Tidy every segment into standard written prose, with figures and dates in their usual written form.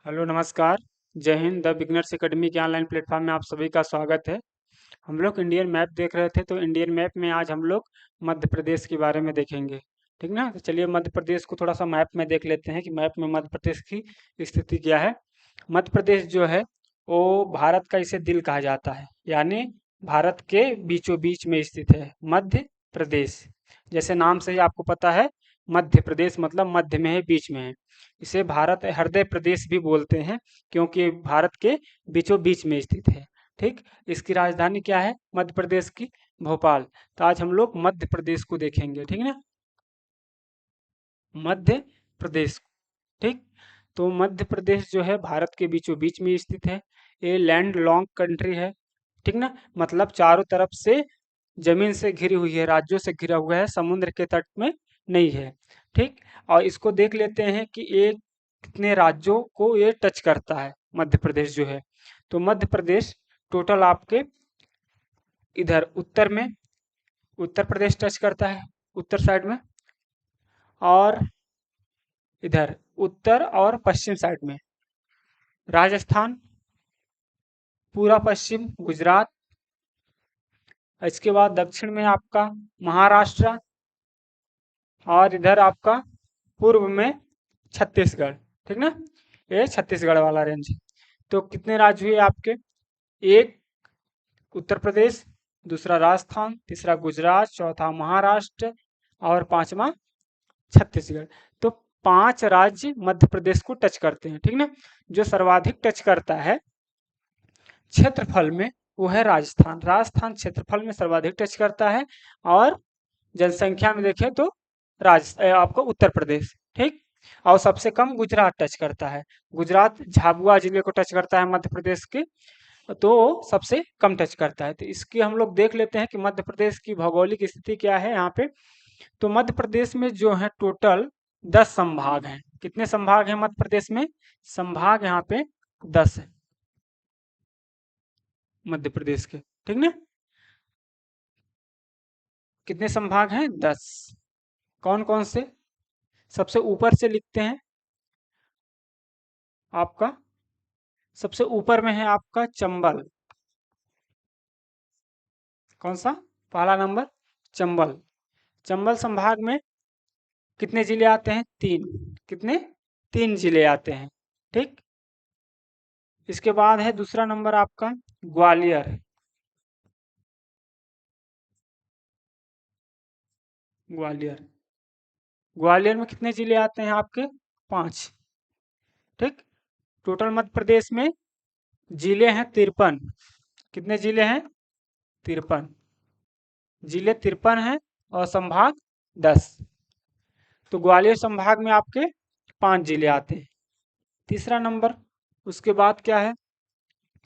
Hello नमस्कार। जय Hind. The beginners academy के ऑनलाइन प्लेटफॉर्म में आप सभी का स्वागत है। हम लोग इंडियन मैप देख रहे थे, तो इंडियन मैप में आज हम लोग मध्य प्रदेश के बारे में देखेंगे। ठीक ना? तो चलिए मध्य प्रदेश को थोड़ा सा मैप में देख लेते हैं कि मैप में मध्य प्रदेश की स्थिति क्या है। मध्य प्रदेश जो है वो भारत का इसे दिल कहा जाता है, यानी भारत के बीचों बीच में स्थित है मध्य प्रदेश। जैसे नाम से ही आपको पता है, मध्य प्रदेश मतलब मध्य में है, बीच में है। इसे भारत हृदय प्रदेश भी बोलते हैं, क्योंकि भारत के बीचों बीच में स्थित है। ठीक। इसकी राजधानी क्या है मध्य प्रदेश की? भोपाल। तो आज हम लोग मध्य प्रदेश को देखेंगे। ठीक है ना? मध्य प्रदेश। ठीक। तो मध्य प्रदेश जो है भारत के बीचों बीच में स्थित है। ये लैंड लॉन्ग कंट्री है। ठीक ना? मतलब चारों तरफ से जमीन से घिरी हुई है, राज्यों से घिरा हुआ है, समुद्र के तट में नहीं है। ठीक। और इसको देख लेते हैं कि ये कितने राज्यों को ये टच करता है, मध्य प्रदेश जो है। तो मध्य प्रदेश टोटल आपके इधर उत्तर में उत्तर प्रदेश टच करता है, उत्तर साइड में, और इधर उत्तर और पश्चिम साइड में राजस्थान, पूरा पश्चिम गुजरात। इसके बाद दक्षिण में आपका महाराष्ट्र, और इधर आपका पूर्व में छत्तीसगढ़। ठीक ना? ये छत्तीसगढ़ वाला रेंज है। तो कितने राज्य हुए आपके? एक उत्तर प्रदेश, दूसरा राजस्थान, तीसरा गुजरात, चौथा महाराष्ट्र और पांचवा छत्तीसगढ़। तो 5 राज्य मध्य प्रदेश को टच करते हैं। ठीक ना? जो सर्वाधिक टच करता है क्षेत्रफल में, वो है राजस्थान। राजस्थान क्षेत्रफल में सर्वाधिक टच करता है, और जनसंख्या में देखें तो आपको उत्तर प्रदेश। ठीक। और सबसे कम गुजरात टच करता है। गुजरात झाबुआ जिले को टच करता है मध्य प्रदेश के, तो सबसे कम टच करता है। तो इसकी हम लोग देख लेते हैं कि मध्य प्रदेश की भौगोलिक स्थिति क्या है यहाँ पे। तो मध्य प्रदेश में जो है टोटल 10 संभाग हैं। कितने संभाग हैं मध्य प्रदेश में? संभाग यहाँ पे 10 है मध्य प्रदेश के। ठीक ना? कितने संभाग हैं? 10। कौन कौन से? सबसे ऊपर से लिखते हैं। आपका सबसे ऊपर में है आपका चंबल। कौन सा? पहला नंबर चंबल। चंबल संभाग में कितने जिले आते हैं? 3। कितने? 3 जिले आते हैं। ठीक। इसके बाद है दूसरा नंबर आपका ग्वालियर। ग्वालियर। ग्वालियर में कितने जिले आते हैं आपके? 5। ठीक। टोटल मध्य प्रदेश में जिले हैं 53। कितने जिले हैं? 53 जिले। 53 हैं और संभाग 10। तो ग्वालियर संभाग में आपके 5 जिले आते हैं। तीसरा नंबर। उसके बाद क्या है?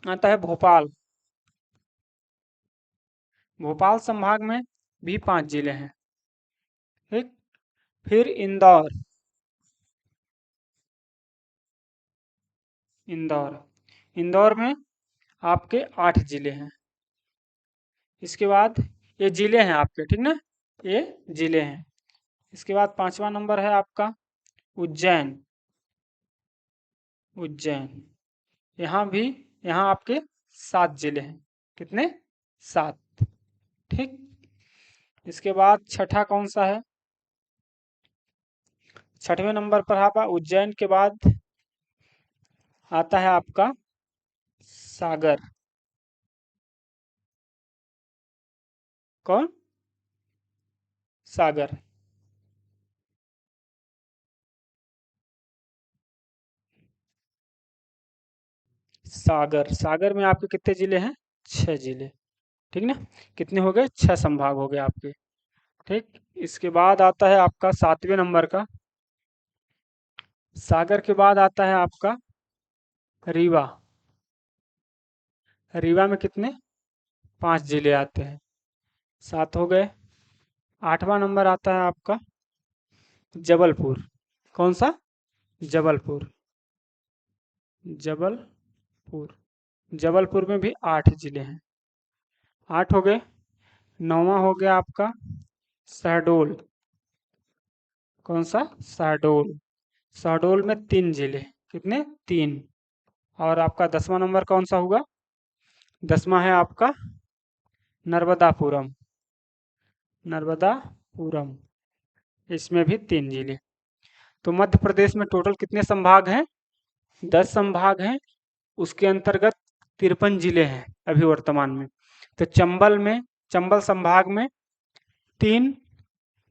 आता है भोपाल। भोपाल संभाग में भी 5 जिले हैं। ठीक। फिर इंदौर। इंदौर। इंदौर में आपके 8 जिले हैं। इसके बाद ये जिले हैं आपके। ठीक ना? ये जिले हैं। इसके बाद पांचवा नंबर है आपका उज्जैन। उज्जैन। यहाँ भी, यहाँ आपके 7 जिले हैं। कितने? 7। ठीक। इसके बाद छठा कौन सा है? छठवें नंबर पर आपका उज्जैन के बाद आता है आपका सागर। कौन? सागर। सागर। सागर में आपके कितने जिले हैं? 6 जिले। ठीक ना? कितने हो गए? 6 संभाग हो गए आपके। ठीक। इसके बाद आता है आपका 7वें नंबर का, सागर के बाद आता है आपका रीवा। रीवा में कितने? 5 जिले आते हैं। 7 हो गए। 8वां नंबर आता है आपका जबलपुर। कौन सा? जबलपुर। जबलपुर। जबलपुर में भी 8 जिले हैं। 8 हो गए। 9वां हो गया आपका शहडोल। कौन सा? शहडोल। शहडोल में 3 जिले। कितने? 3। और आपका 10वां नंबर कौन सा होगा? 10वां है आपका नर्मदापुरम। नर्मदापुरम, इसमें भी 3 जिले। तो मध्य प्रदेश में टोटल कितने संभाग हैं? 10 संभाग हैं। उसके अंतर्गत 53 जिले हैं अभी वर्तमान में। तो चंबल संभाग में 3,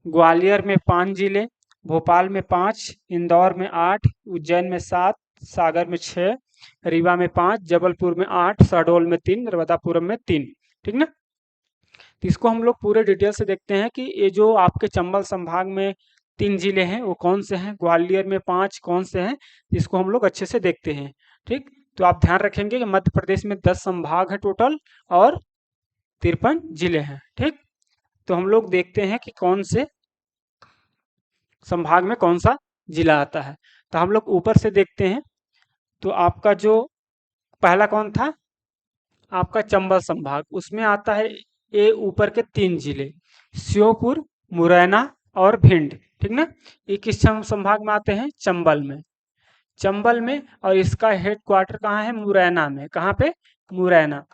ग्वालियर में 5 जिले, भोपाल में 5, इंदौर में 8, उज्जैन में 7, सागर में 6, रीवा में 5, जबलपुर में 8, शहडोल में 3, नर्मदापुरम में 3। ठीक ना? तो इसको हम लोग पूरे डिटेल से देखते हैं कि ये जो आपके चंबल संभाग में 3 जिले हैं वो कौन से हैं, ग्वालियर में 5 कौन से हैं, इसको हम लोग अच्छे से देखते हैं। ठीक, तो आप ध्यान रखेंगे कि मध्य प्रदेश में 10 संभाग है टोटल और 53 जिले हैं। ठीक, तो हम लोग देखते हैं कि कौन से संभाग में कौन सा जिला आता है। तो हम लोग ऊपर से देखते हैं। तो आपका जो पहला कौन था? आपका चंबल संभाग, उसमें आता है ये ऊपर के 3 जिले, श्योपुर, मुरैना और भिंड। ठीक ना? ये किस संभाग में आते हैं? चंबल में। चंबल में, और इसका हेड क्वार्टर कहाँ है? मुरैना में। कहाँ पे? मुरैना।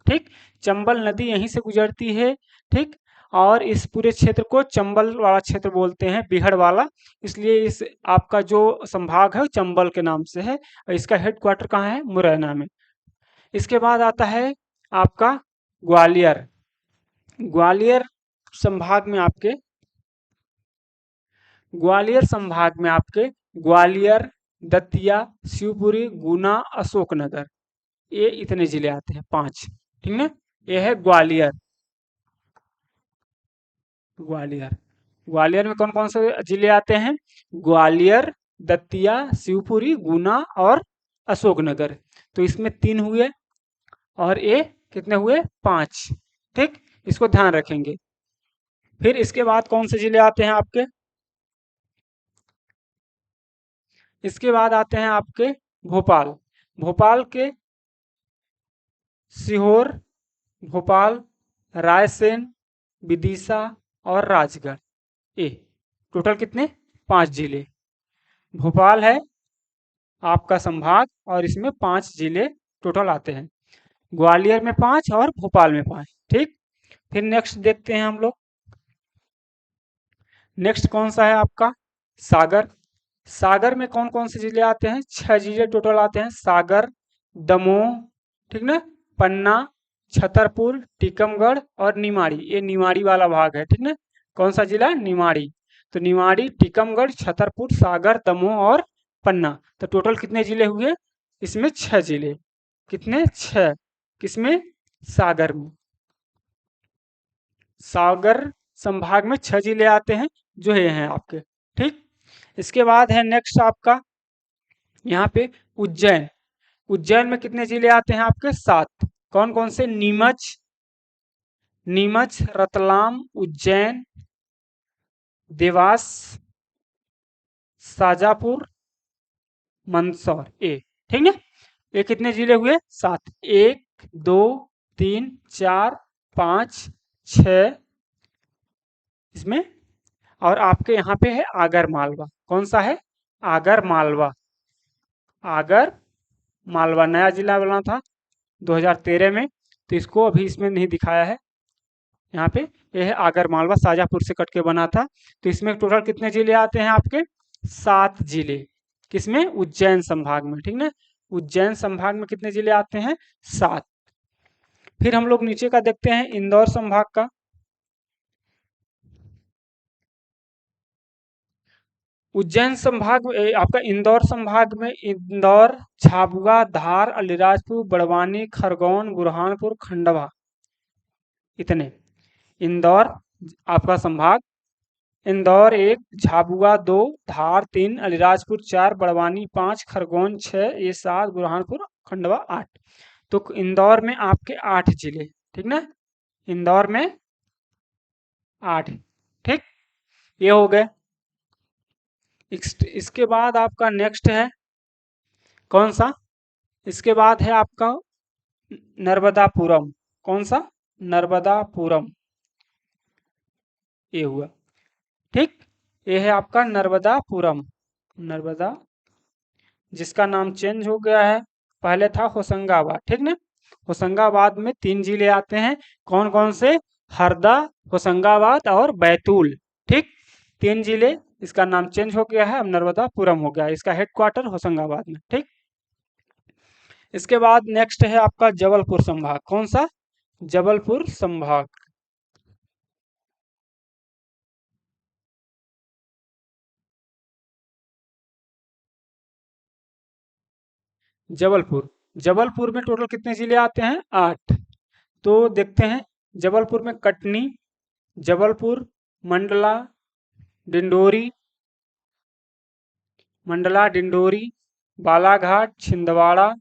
ठीक, चंबल नदी यहीं से गुजरती है। ठीक, और इस पूरे क्षेत्र को चंबल वाला क्षेत्र बोलते हैं, बिहड़ वाला, इसलिए इस आपका जो संभाग है चंबल के नाम से है। और इसका हेड क्वार्टर कहाँ है? मुरैना में। इसके बाद आता है आपका ग्वालियर। ग्वालियर संभाग में आपके ग्वालियर, दतिया, शिवपुरी, गुना, अशोकनगर, ये इतने जिले आते हैं, 5। ठीक ना? ये है ग्वालियर। ग्वालियर में कौन कौन से जिले आते हैं? ग्वालियर, दतिया, शिवपुरी, गुना और अशोकनगर। तो इसमें 3 हुए और ये कितने हुए? 5। ठीक, इसको ध्यान रखेंगे। फिर इसके बाद कौन से जिले आते हैं आपके? इसके बाद आते हैं आपके भोपाल। भोपाल के सीहोर, भोपाल, रायसेन, विदिशा और राजगढ़, ये टोटल कितने? 5 जिले। भोपाल है आपका संभाग और इसमें 5 जिले टोटल आते हैं। ग्वालियर में 5 और भोपाल में 5। ठीक, फिर नेक्स्ट देखते हैं हम लोग। नेक्स्ट कौन सा है आपका? सागर। सागर में कौन कौन से जिले आते हैं? 6 जिले टोटल आते हैं। सागर, दमोह, ठीक ना, पन्ना, छतरपुर, टीकमगढ़ और निमाड़ी, ये निमाड़ी वाला भाग है। ठीक ना? कौन सा जिला? निमाड़ी। तो निमाड़ी, टीकमगढ़, छतरपुर, सागर, दमोह और पन्ना, तो टोटल कितने जिले हुए? इसमें 6 जिले। कितने? 6। किसमें? सागर में। सागर संभाग में 6 जिले आते हैं, जो ये हैं आपके। ठीक, इसके बाद है नेक्स्ट आपका यहाँ पे उज्जैन। उज्जैन में कितने जिले आते हैं आपके? 7। कौन कौन से? नीमच, रतलाम, उज्जैन, देवास, शाजापुर, मंदसौर, ये। ठीक है, ये कितने जिले हुए? 7। 1, 2, 3, 4, 5, 6 इसमें। और आपके यहाँ पे है आगर मालवा। कौन सा है? आगर मालवा। आगर मालवा नया जिला बना था 2013 में, तो इसको अभी इसमें नहीं दिखाया है। यहाँ पे यह है आगर मालवा, शाजापुर से कट के बना था। तो इसमें टोटल कितने जिले आते हैं आपके? 7 जिले। किसमें? उज्जैन संभाग में। ठीक ना? उज्जैन संभाग में कितने जिले आते हैं? 7। फिर हम लोग नीचे का देखते हैं, इंदौर संभाग का। उज्जैन संभाग आपका इंदौर संभाग में इंदौर, झाबुआ, धार, अलीराजपुर, बड़वानी, खरगोन, बुरहानपुर, खंडवा, इतने। इंदौर आपका संभाग, इंदौर 1, झाबुआ 2, धार 3, अलीराजपुर 4, बड़वानी 5, खरगोन 6, ये 7, बुरहानपुर, खंडवा 8। तो इंदौर में आपके 8 जिले। ठीक ना? इंदौर में 8। ठीक, ये हो गए। इसके बाद आपका नेक्स्ट है कौन सा? इसके बाद है आपका नर्मदापुरम। कौन सा? नर्मदापुरम, ये हुआ। ठीक, ये है आपका नर्मदापुरम। नर्मदापुरम, जिसका नाम चेंज हो गया है। पहले था होशंगाबाद, ठीक ना। होशंगाबाद में 3 जिले आते हैं, कौन कौन से? हरदा, होशंगाबाद और बैतूल, ठीक। 3 जिले, इसका नाम चेंज हो गया है, अब नर्मदापुरम हो गया है। इसका हेडक्वार्टर होशंगाबाद में, ठीक। इसके बाद नेक्स्ट है आपका जबलपुर संभाग। कौन सा? जबलपुर संभाग। जबलपुर, जबलपुर में टोटल कितने जिले आते हैं? 8। तो देखते हैं, जबलपुर में कटनी, जबलपुर, मंडला, डिंडोरी, बालाघाट, छिंदवाड़ा,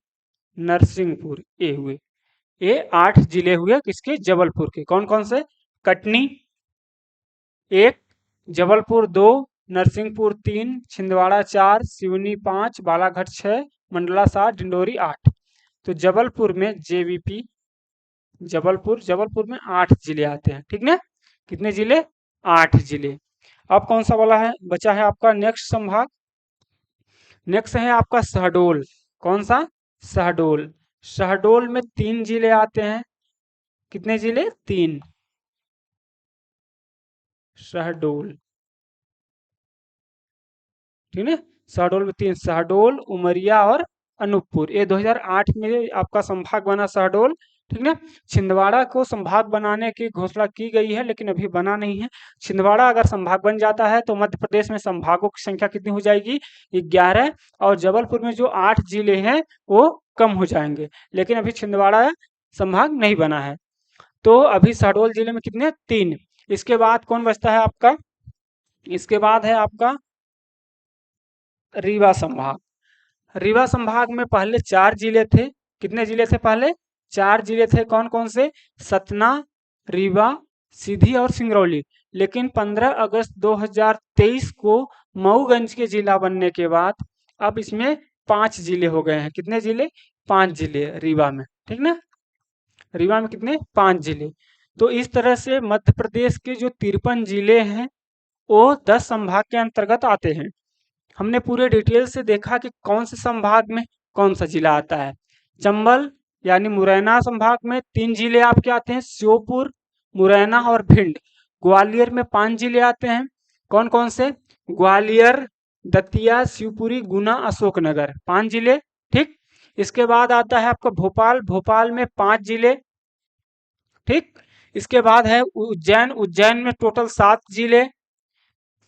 नरसिंहपुर, ये हुए। ये 8 जिले हुए किसके? जबलपुर के। कौन कौन से? कटनी 1, जबलपुर 2, नरसिंहपुर 3, छिंदवाड़ा 4, सिवनी 5, बालाघाट 6, मंडला 7, डिंडोरी 8। तो जबलपुर में जेवीपी, जबलपुर में 8 जिले आते हैं, ठीक ना। कितने जिले? 8 जिले। अब कौन सा वाला है बचा है आपका नेक्स्ट संभाग? नेक्स्ट है आपका शहडोल। कौन सा? शहडोल। शहडोल में 3 जिले आते हैं। कितने जिले? 3। शहडोल, ठीक है। शहडोल में 3, शहडोल, उमरिया और अनूपपुर। ये 2008 में आपका संभाग बना शहडोल, ठीक ना। छिंदवाड़ा को संभाग बनाने की घोषणा की गई है, लेकिन अभी बना नहीं है। छिंदवाड़ा अगर संभाग बन जाता है तो मध्य प्रदेश में संभागों की संख्या कितनी हो जाएगी? 11। और जबलपुर में जो 8 जिले हैं वो कम हो जाएंगे, लेकिन अभी छिंदवाड़ा संभाग नहीं बना है। तो अभी शहडोल जिले में कितने? 3। इसके बाद कौन बचता है आपका? इसके बाद है आपका रीवा संभाग। रीवा संभाग में पहले 4 जिले थे। कितने जिले थे पहले? 4 जिले थे। कौन कौन से? सतना, रीवा, सीधी और सिंगरौली। लेकिन 15 अगस्त 2023 को मऊगंज के जिला बनने के बाद अब इसमें 5 जिले हो गए हैं। कितने जिले? 5 जिले रीवा में, ठीक ना। रीवा में कितने? 5 जिले। तो इस तरह से मध्य प्रदेश के जो 53 जिले हैं वो 10 संभाग के अंतर्गत आते हैं। हमने पूरे डिटेल से देखा कि कौन से संभाग में कौन सा जिला आता है। चंबल यानी मुरैना संभाग में 3 जिले आपके आते हैं, श्योपुर, मुरैना और भिंड। ग्वालियर में 5 जिले आते हैं। कौन कौन से? ग्वालियर, दतिया, शिवपुरी, गुना, अशोकनगर, 5 जिले, ठीक। इसके बाद आता है आपका भोपाल। भोपाल में 5 जिले, ठीक। इसके बाद है उज्जैन। उज्जैन में टोटल 7 जिले।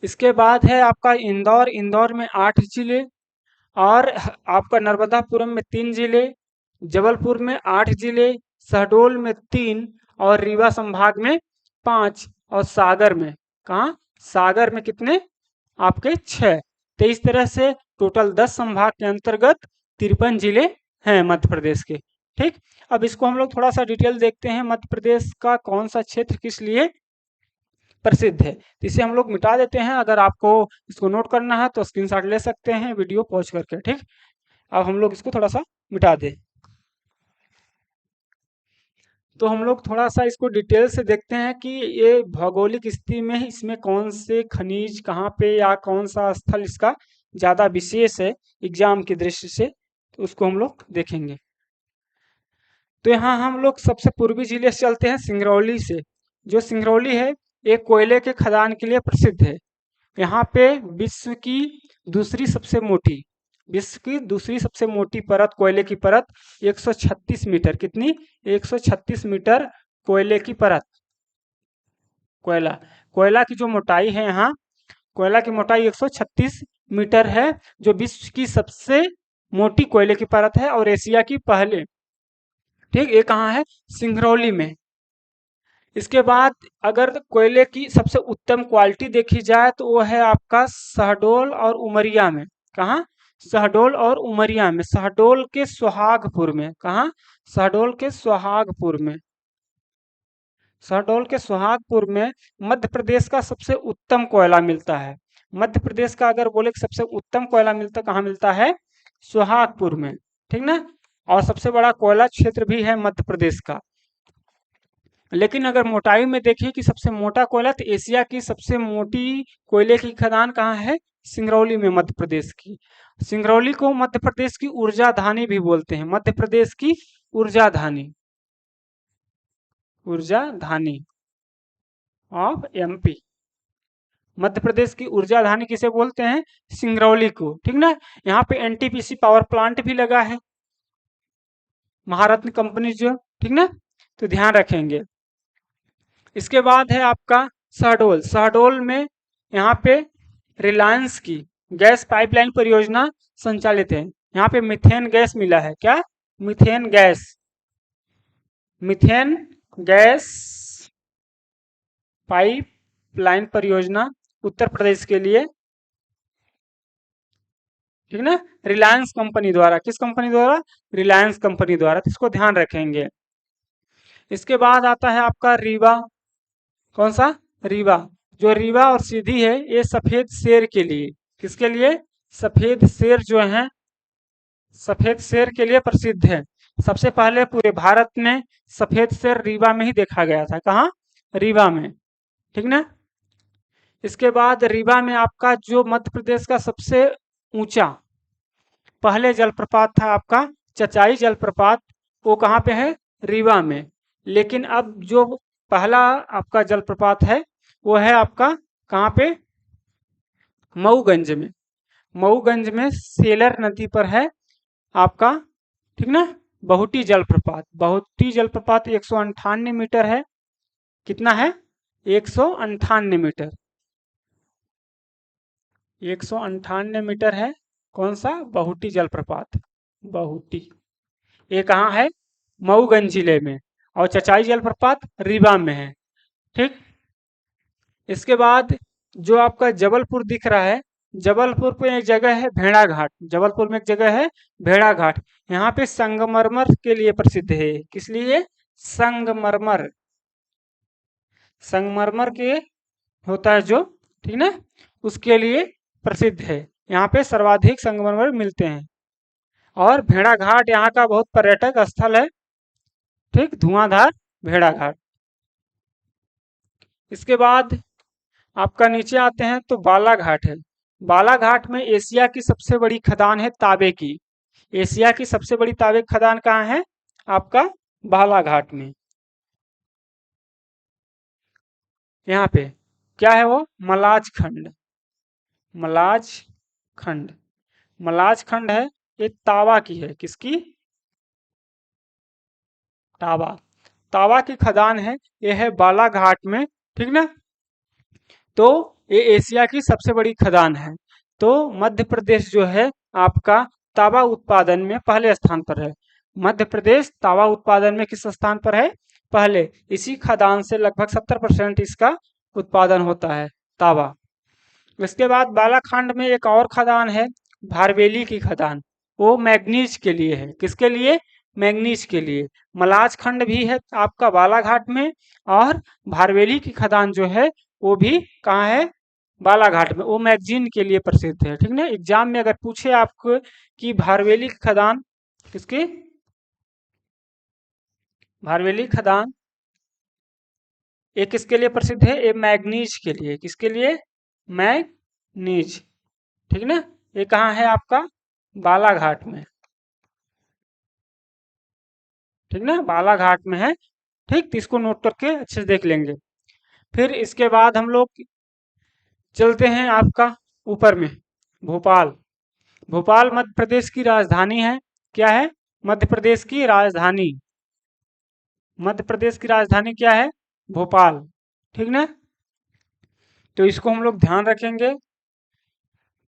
इसके बाद है आपका इंदौर। इंदौर में 8 जिले। और आपका नर्मदापुरम में 3 जिले, जबलपुर में 8 जिले, शहडोल में 3 और रीवा संभाग में 5 और सागर में, कहाँ? सागर में कितने? आपके 6। तो इस तरह से टोटल 10 संभाग के अंतर्गत 53 जिले हैं मध्य प्रदेश के, ठीक। अब इसको हम लोग थोड़ा सा डिटेल देखते हैं, मध्य प्रदेश का कौन सा क्षेत्र किस लिए प्रसिद्ध है। तो इसे हम लोग मिटा देते हैं। अगर आपको इसको नोट करना है तो स्क्रीनशॉट ले सकते हैं वीडियो पॉज करके, ठीक। अब हम लोग इसको थोड़ा सा मिटा दें। तो हम लोग थोड़ा सा इसको डिटेल से देखते हैं कि ये भौगोलिक स्थिति में इसमें कौन से खनिज कहाँ पे या कौन सा स्थल इसका ज़्यादा विशेष है एग्जाम की दृष्टि से, तो उसको हम लोग देखेंगे। तो यहाँ हम लोग सबसे पूर्वी जिले से चलते हैं, सिंगरौली से। जो सिंगरौली है एक कोयले के खदान के लिए प्रसिद्ध है। यहाँ पे विश्व की दूसरी सबसे मोटी परत, कोयले की परत 136 मीटर। कितनी? 136 मीटर कोयले की परत। कोयला कोयला की जो मोटाई है यहाँ, कोयला की मोटाई 136 मीटर है, जो विश्व की सबसे मोटी कोयले की परत है और एशिया की पहले, ठीक। ये कहाँ है? सिंगरौली में। इसके बाद अगर कोयले की सबसे उत्तम क्वालिटी देखी जाए तो वो है आपका शहडोल और उमरिया में। कहाँ? शहडोल और उमरिया में। शहडोल के सुहागपुर में। कहाँ? शहडोल के सुहागपुर में। शहडोल के सुहागपुर में मध्य प्रदेश का सबसे उत्तम कोयला मिलता है। मध्य प्रदेश का अगर बोले कि सबसे उत्तम कोयला मिलता कहाँ मिलता है? सुहागपुर में, ठीक ना। और सबसे बड़ा कोयला क्षेत्र भी है मध्य प्रदेश का। लेकिन अगर मोटाई में देखिए कि सबसे मोटा कोयला, तो एशिया की सबसे मोटी कोयले की खदान कहाँ है? सिंगरौली में, मध्य प्रदेश की। सिंगरौली को मध्य प्रदेश की ऊर्जा धानी भी बोलते हैं, मध्य प्रदेश की ऊर्जा धानी, ऊर्जा धानी ऑफ एमपी। मध्य प्रदेश की ऊर्जा धानी किसे बोलते हैं? सिंगरौली को, ठीक ना। यहाँ पे एनटीपीसी पावर प्लांट भी लगा है, महारत्न कंपनी जो, ठीक ना, तो ध्यान रखेंगे। इसके बाद है आपका शहडोल। शहडोल में यहाँ पे रिलायंस की गैस पाइपलाइन परियोजना संचालित है। यहाँ पे मिथेन गैस मिला है, क्या? Methane gas, methane gas pipeline परियोजना उत्तर प्रदेश के लिए, ठीक ना, रिलायंस कंपनी द्वारा। किस कंपनी द्वारा? रिलायंस कंपनी द्वारा, तो इसको ध्यान रखेंगे। इसके बाद आता है आपका रीवा। कौन सा? रीवा। जो रीवा और सीधी है, ये सफेद शेर के लिए, किसके लिए? सफेद शेर जो है, सफेद शेर के लिए प्रसिद्ध है। सबसे पहले पूरे भारत में सफेद शेर रीवा में ही देखा गया था। कहाँ? रीवा में, ठीक ना। इसके बाद रीवा में आपका जो मध्य प्रदेश का सबसे ऊंचा पहले जलप्रपात था आपका चचाई जलप्रपात, वो कहाँ पे है? रीवा में। लेकिन अब जो पहला आपका जलप्रपात है, वो है आपका कहाँ पे? मऊगंज में। मऊगंज में सेलर नदी पर है आपका, ठीक ना, बहुटी जलप्रपात। बहुटी जलप्रपात 198 मीटर है। कितना है? 198 मीटर, 198 मीटर है। कौन सा? बहुटी जलप्रपात, बहुटी। ये कहाँ है? मऊगंज जिले में। और चचाई जलप्रपात रीवा में है, ठीक। इसके बाद जो आपका जबलपुर दिख रहा है, जबलपुर पे एक जगह है भेड़ा घाट। जबलपुर में एक जगह है भेड़ा घाट। यहाँ पे संगमरमर के लिए प्रसिद्ध है। किस लिए? संगमरमर, संगमरमर के होता है जो, ठीक ना, उसके लिए प्रसिद्ध है। यहाँ पे सर्वाधिक संगमरमर मिलते हैं। और भेड़ा घाट यहाँ का बहुत पर्यटक स्थल है, ठीक, धुआंधार भेड़ा घाट। इसके बाद आपका नीचे आते हैं तो बालाघाट है। बालाघाट में एशिया की सबसे बड़ी खदान है तांबे की। एशिया की सबसे बड़ी तांबे की खदान कहाँ है? आपका बालाघाट में। यहाँ पे क्या है वो? मलाज खंड, मलाज खंड, मलाज खंड है। ये तावा की है। किसकी? तावा, तावा की खदान है। ये है बालाघाट में, ठीक ना। तो ये एशिया की सबसे बड़ी खदान है। तो मध्य प्रदेश जो है आपका तांबा उत्पादन में पहले स्थान पर है। मध्य प्रदेश तांबा उत्पादन में किस स्थान पर है? पहले। इसी खदान से लगभग 70% इसका उत्पादन होता है, तांबा। इसके बाद बालाखंड में एक और खदान है, भारवेली की खदान। वो मैग्नीज के लिए है। किसके लिए? मैग्नीज के लिए। मलाज खंड भी है आपका बालाघाट में, और भारवेली की खदान जो है वो भी कहाँ है? बालाघाट में। वो मैगजीन के लिए प्रसिद्ध है, ठीक ना। एग्जाम में अगर पूछे आपको कि भारवेली की खदान किसकी, भारवेली खदान ये किसके लिए प्रसिद्ध है? ये मैग्नीज के लिए। किसके लिए? मैग्नीज, ठीक ना। ये कहाँ है आपका? बालाघाट में, ठीक ना, बालाघाट में है, ठीक। तो इसको नोट करके अच्छे से देख लेंगे। फिर इसके बाद हम लोग चलते हैं आपका ऊपर में, भोपाल। भोपाल मध्य प्रदेश की राजधानी है। क्या है? मध्य प्रदेश की राजधानी। मध्य प्रदेश की राजधानी क्या है? भोपाल, ठीक ना। तो इसको हम लोग ध्यान रखेंगे।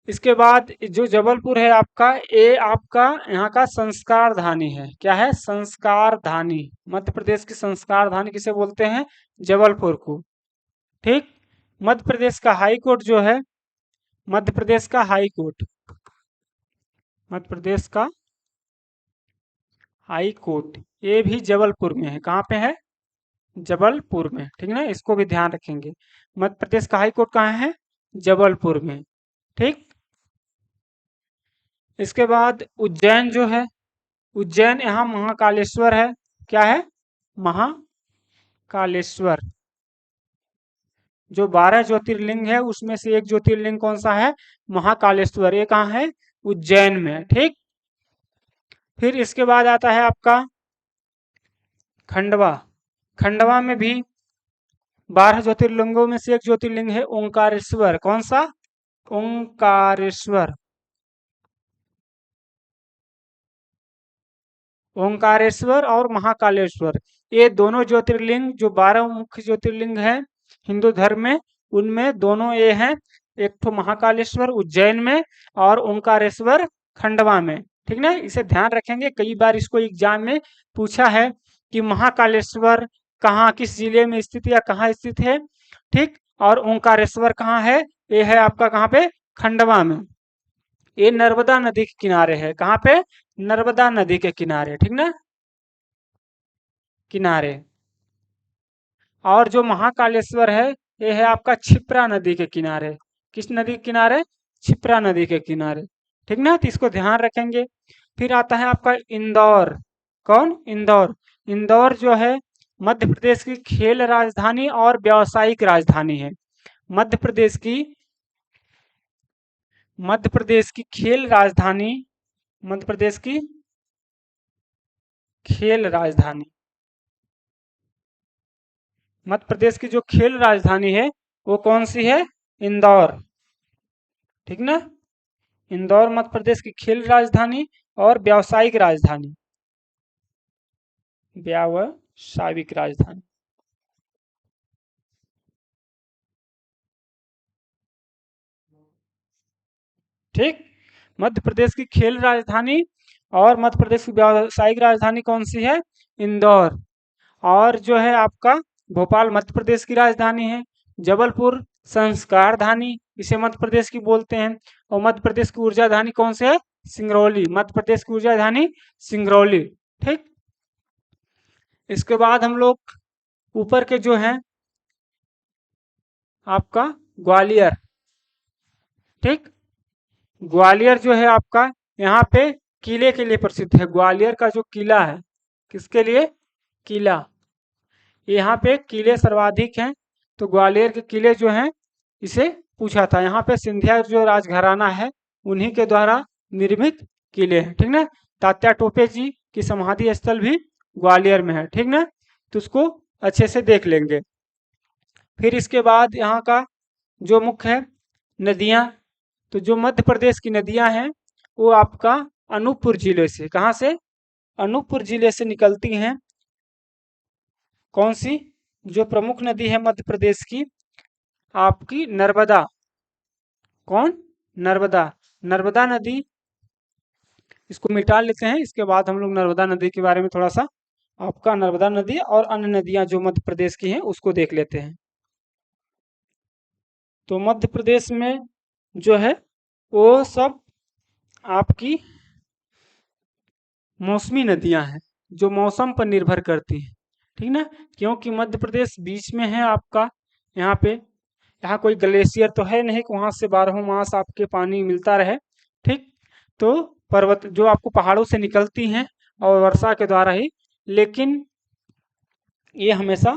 इसके बाद जो जबलपुर है आपका, ये आपका यहाँ का संस्कार धानी है। क्या है? संस्कार धानी। मध्य प्रदेश की संस्कार धानी किसे बोलते हैं? जबलपुर को, ठीक। मध्य प्रदेश का हाई कोर्ट जो है, मध्य प्रदेश का हाई कोर्ट, मध्य प्रदेश का हाई कोर्ट, ये भी जबलपुर में है। कहाँ पे है? जबलपुर में, ठीक ना। इसको भी ध्यान रखेंगे। मध्य प्रदेश का हाई कोर्ट कहाँ है? जबलपुर में, ठीक। इसके बाद उज्जैन जो है, उज्जैन यहाँ महाकालेश्वर है। क्या है? कालेश्वर। जो 12 ज्योतिर्लिंग है उसमें से एक ज्योतिर्लिंग कौन सा है? महाकालेश्वर। ये कहाँ है? उज्जैन में। ठीक। फिर इसके बाद आता है आपका खंडवा। खंडवा में भी 12 ज्योतिर्लिंगों में से एक ज्योतिर्लिंग है ओंकारेश्वर। कौन सा? ओंकारेश्वर। ओंकारेश्वर और महाकालेश्वर, ये दोनों ज्योतिर्लिंग जो 12 मुख्य ज्योतिर्लिंग है हिंदू धर्म में, उनमें दोनों ये हैं। एक तो महाकालेश्वर उज्जैन में और ओंकारेश्वर खंडवा में। ठीक ना, इसे ध्यान रखेंगे, कई बार इसको एग्जाम में पूछा है कि महाकालेश्वर कहाँ, किस जिले में स्थित या कहाँ स्थित है। ठीक। और ओंकारेश्वर कहाँ है? ये है आपका कहाँ पे? खंडवा में। ये नर्मदा नदी के किनारे है। कहाँ पे? नर्मदा नदी के किनारे। ठीक ना, किनारे। और जो महाकालेश्वर है ये है आपका क्षिप्रा नदी के किनारे। किस नदी के किनारे? क्षिप्रा नदी के किनारे। ठीक ना, तो इसको ध्यान रखेंगे। फिर आता है आपका इंदौर। कौन? इंदौर। इंदौर जो है मध्य प्रदेश की खेल राजधानी और व्यावसायिक राजधानी है। मध्य प्रदेश की, मध्य प्रदेश की खेल राजधानी, मध्य प्रदेश की खेल राजधानी, मध्य प्रदेश की जो खेल राजधानी है वो कौन सी है? इंदौर। ठीक ना, इंदौर मध्य प्रदेश की खेल राजधानी और व्यावसायिक राजधानी, व्यावसायिक राजधानी। ठीक, मध्य प्रदेश की खेल राजधानी और मध्य प्रदेश की व्यावसायिक राजधानी कौन सी है? इंदौर। और जो है आपका भोपाल मध्य प्रदेश की राजधानी है। जबलपुर संस्कार धानी इसे मध्य प्रदेश की बोलते हैं। और मध्य प्रदेश की ऊर्जा धानी कौन से है? सिंगरौली। मध्य प्रदेश की ऊर्जा धानी सिंगरौली। ठीक। इसके बाद हम लोग ऊपर के जो हैं आपका ग्वालियर। ठीक, ग्वालियर जो है आपका यहाँ पे किले के लिए प्रसिद्ध है। ग्वालियर का जो किला है, किसके लिए? किला। यहाँ पे किले सर्वाधिक हैं, तो ग्वालियर के किले जो हैं इसे पूछा था। यहाँ पे सिंधिया जो राजघराना है उन्हीं के द्वारा निर्मित किले हैं। ठीक ना, तात्या टोपे जी की समाधि स्थल भी ग्वालियर में है। ठीक ना, तो उसको अच्छे से देख लेंगे। फिर इसके बाद यहाँ का जो मुख्य है नदियाँ, तो जो मध्य प्रदेश की नदियाँ हैं वो आपका अनूपपुर जिले से, कहाँ से? अनूपपुर जिले से निकलती हैं। कौन सी? जो प्रमुख नदी है मध्य प्रदेश की आपकी नर्मदा। कौन? नर्मदा। नर्मदा नदी, इसको मिटा लेते हैं, इसके बाद हम लोग नर्मदा नदी के बारे में थोड़ा सा, आपका नर्मदा नदी और अन्य नदियां जो मध्य प्रदेश की हैं उसको देख लेते हैं। तो मध्य प्रदेश में जो है वो सब आपकी मौसमी नदियां हैं जो मौसम पर निर्भर करती हैं। ठीक ना, क्योंकि मध्य प्रदेश बीच में है आपका, यहाँ पे, यहाँ कोई ग्लेशियर तो है नहीं कि वहां से 12 मास आपके पानी मिलता रहे। ठीक, तो पर्वत जो आपको पहाड़ों से निकलती हैं और वर्षा के द्वारा ही, लेकिन ये हमेशा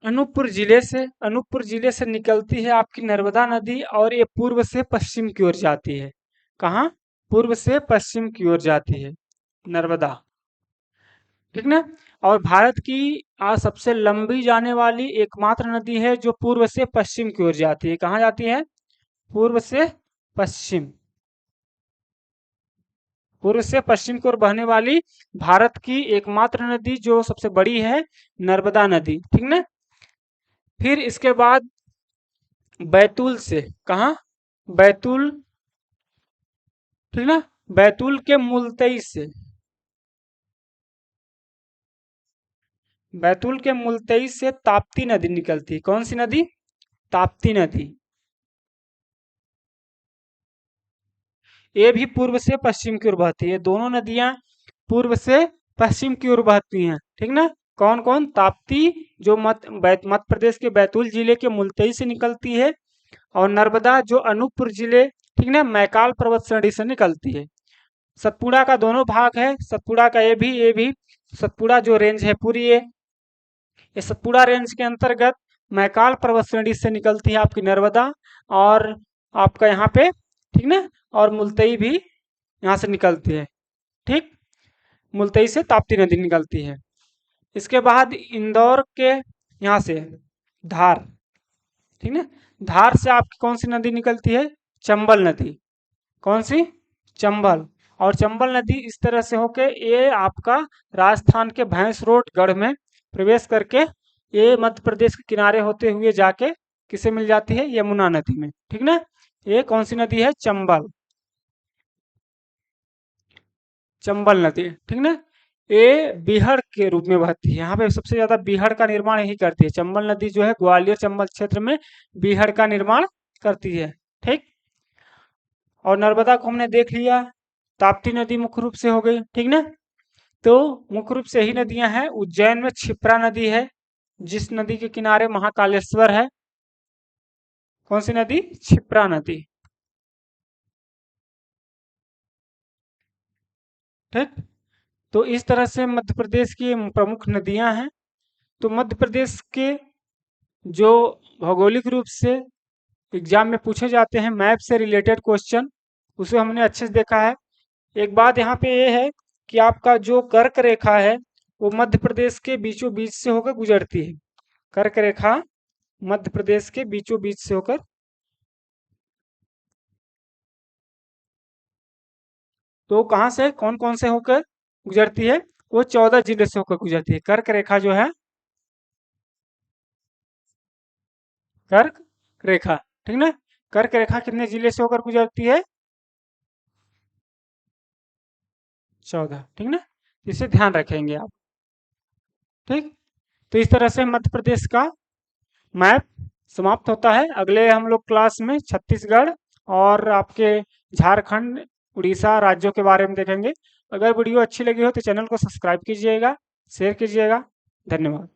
अनूपपुर जिले से निकलती है आपकी नर्मदा नदी, और ये पूर्व से पश्चिम की ओर जाती है। कहाँ? पूर्व से पश्चिम की ओर जाती है नर्मदा। ठीक ना, और भारत की आज सबसे लंबी जाने वाली एकमात्र नदी है जो पूर्व से पश्चिम की ओर जाती है। कहाँ जाती है? पूर्व से पश्चिम, पूर्व से पश्चिम की ओर बहने वाली भारत की एकमात्र नदी जो सबसे बड़ी है, नर्मदा नदी। ठीक ना, फिर इसके बाद बैतूल से, कहाँ? बैतूल। ठीक ना, बैतूल के मुलतई से, बैतूल के मुलतई से ताप्ती नदी निकलती है। कौन सी नदी? ताप्ती नदी। ये भी पूर्व से पश्चिम की ओर बहती है। दोनों नदियां पूर्व से पश्चिम की ओर बहती हैं। ठीक ना, कौन कौन? ताप्ती जो मध्य प्रदेश के बैतूल जिले के मुलतई से निकलती है, और नर्मदा जो अनूपपुर जिले, ठीक ना, मैकाल पर्वत श्रेणी से निकलती है। सतपुड़ा का दोनों भाग है, सतपुड़ा का ये भी। सतपुड़ा जो रेंज है पूरी ये सतपुड़ा रेंज के अंतर्गत मैकाल पर्वत श्रेणी से निकलती है आपकी नर्मदा, और आपका यहाँ पे, ठीक ना, और मुल्तई भी यहाँ से निकलती है, ठीक। मुल्तई से ताप्ती नदी निकलती है। इसके बाद इंदौर के यहाँ से धार, ठीक ना, धार से आपकी कौन सी नदी निकलती है? चंबल नदी। कौन सी? चंबल। और चंबल नदी इस तरह से होके ये आपका राजस्थान के भैंस रोड गढ़ में प्रवेश करके ये मध्य प्रदेश के किनारे होते हुए जाके किसे मिल जाती है? यमुना नदी में, ठीक ना। ये कौन सी नदी है? चंबल, चंबल नदी, ठीक ना। ये बीहड़ के रूप में बहती है, यहाँ पे सबसे ज्यादा बीहड़ का निर्माण यही करती है। चंबल नदी जो है ग्वालियर चंबल क्षेत्र में बीहड़ का निर्माण करती है, ठीक। और नर्मदा को हमने देख लिया, ताप्ती नदी मुख्य रूप से हो गई, ठीक ना। तो मुख्य रूप से ही नदियां हैं। उज्जैन में क्षिप्रा नदी है, जिस नदी के किनारे महाकालेश्वर है। कौन सी नदी? क्षिप्रा नदी, ठीक। तो इस तरह से मध्य प्रदेश की प्रमुख नदियां हैं। तो मध्य प्रदेश के जो भौगोलिक रूप से एग्जाम में पूछे जाते हैं मैप से रिलेटेड क्वेश्चन, उसे हमने अच्छे से देखा है। एक बात यहाँ पे ये है कि आपका जो कर्क रेखा है वो मध्य प्रदेश के बीचों बीच से होकर गुजरती है। कर्क रेखा मध्य प्रदेश के बीचों बीच से होकर, तो कहाँ से कौन कौन से होकर गुजरती है? वो 14 जिले से होकर गुजरती है। कर्क रेखा जो है, कर्क रेखा, ठीक ना। कर्क रेखा कितने जिले से होकर गुजरती है? 14, ठीक ना। इसे ध्यान रखेंगे आप, ठीक। तो इस तरह से मध्य प्रदेश का मैप समाप्त होता है। अगले हम लोग क्लास में छत्तीसगढ़ और आपके झारखंड, उड़ीसा राज्यों के बारे में देखेंगे। अगर वीडियो अच्छी लगी हो तो चैनल को सब्सक्राइब कीजिएगा, शेयर कीजिएगा। धन्यवाद।